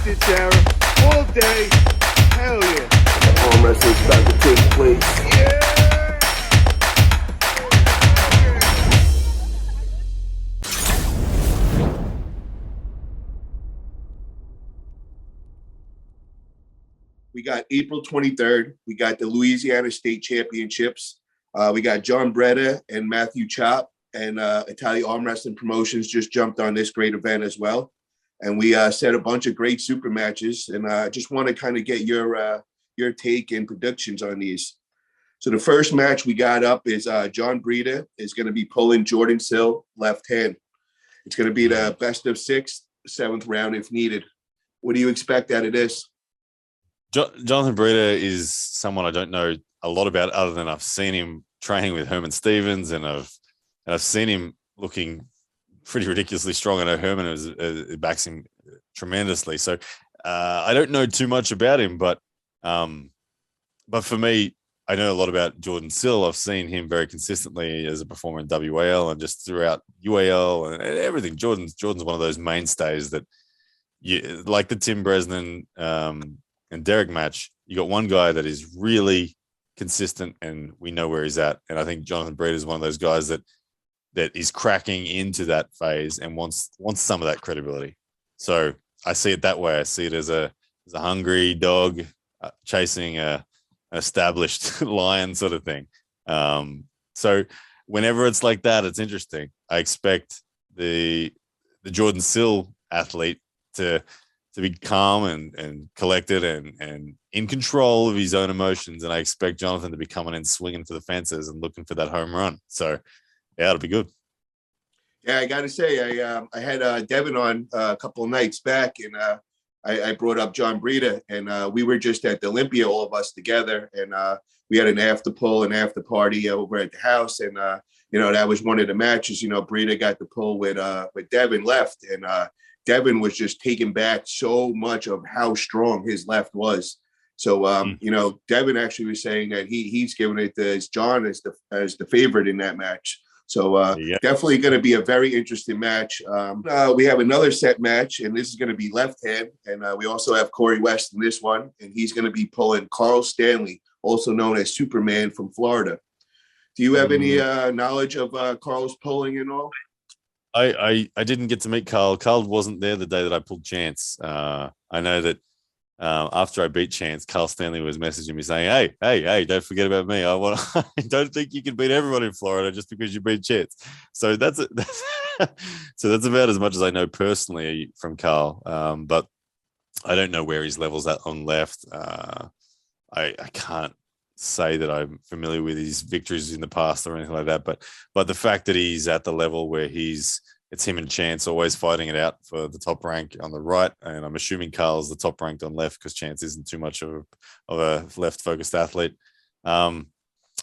it, Sarah. All day. Hell yeah. Arm wrestling's about to take place. Yeah. We got April 23rd. We got the Louisiana State Championships. We got John Breda and Matthew Chop and Italia ArmWrestling Promotions just jumped on this great event as well. And we set a bunch of great super matches. And I just want to kind of get your take and predictions on these. So the first match we got up is John Breda is going to be pulling Jordan SILL left hand. It's going to be the best of 6th, 7th round if needed. What do you expect out of this? Jonathan Breda is someone I don't know a lot about other than I've seen him training with Herman Stevens and I've seen him looking pretty ridiculously strong. I know Herman backs him tremendously. So I don't know too much about him, but for me, I know a lot about Jordan SILL. I've seen him very consistently as a performer in WAL and just throughout UAL and everything. Jordan's one of those mainstays that you like the Tim Bresnan and Derek match. You got one guy that is really consistent and we know where he's at. And I think Jonathan Breda is one of those guys that is cracking into that phase and wants some of that credibility. So I see it that way. I see it as a hungry dog chasing an established lion sort of thing. So whenever it's like that, it's interesting. I expect the Jordan SILL athlete to be calm and collected and in control of his own emotions. And I expect Jonathan to be coming in swinging for the fences and looking for that home run. So, yeah, it'll be good. Yeah, I got to say, I had Devin on a couple of nights back, and I brought up John Breda, and we were just at the Olympia, all of us together, and we had an after party over at the house, and that was one of the matches. Breda got the pull with Devin left, and Devin was just taken back so much of how strong his left was. So, Devin actually was saying that he's giving it to John as the favorite in that match. So definitely going to be a very interesting match. We have another set match, and this is going to be left hand. And we also have Corey West in this one, and he's going to be pulling Karl Stanley, also known as Superman from Florida. Do you have any knowledge of Karl's pulling and all? I didn't get to meet Karl. Karl wasn't there the day that I pulled Chance. I know that after I beat Chance, Karl Stanley was messaging me saying, hey, don't forget about me. I don't think you can beat everyone in Florida just because you beat Chance. So that's about as much as I know personally from Karl. But I don't know where his level's at on left. I can't say that I'm familiar with his victories in the past or anything like that, but the fact that he's at the level where it's him and Chance always fighting it out for the top rank on the right, and I'm assuming Karl's the top ranked on left because Chance isn't too much of a left focused athlete.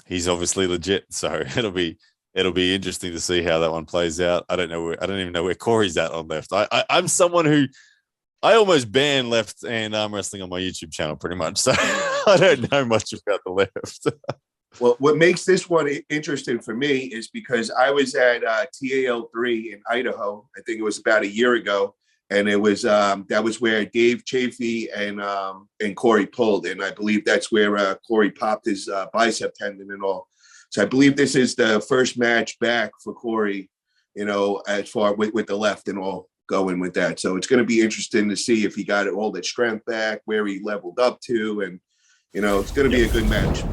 He's obviously legit, so it'll be interesting to see how that one plays out. I don't even know where Corey's at on left. I'm someone who I almost ban left and arm wrestling on my YouTube channel pretty much. So I don't know much about the left. Well, what makes this one interesting for me is because I was at TAL3 in Idaho. I think it was about a year ago. And it was that was where Dave Chafee and Corey pulled. And I believe that's where Corey popped his bicep tendon and all. So I believe this is the first match back for Corey, as far with the left and all going with that. So it's going to be interesting to see if he got all that strength back, where he leveled up to. And, it's going to be a good match.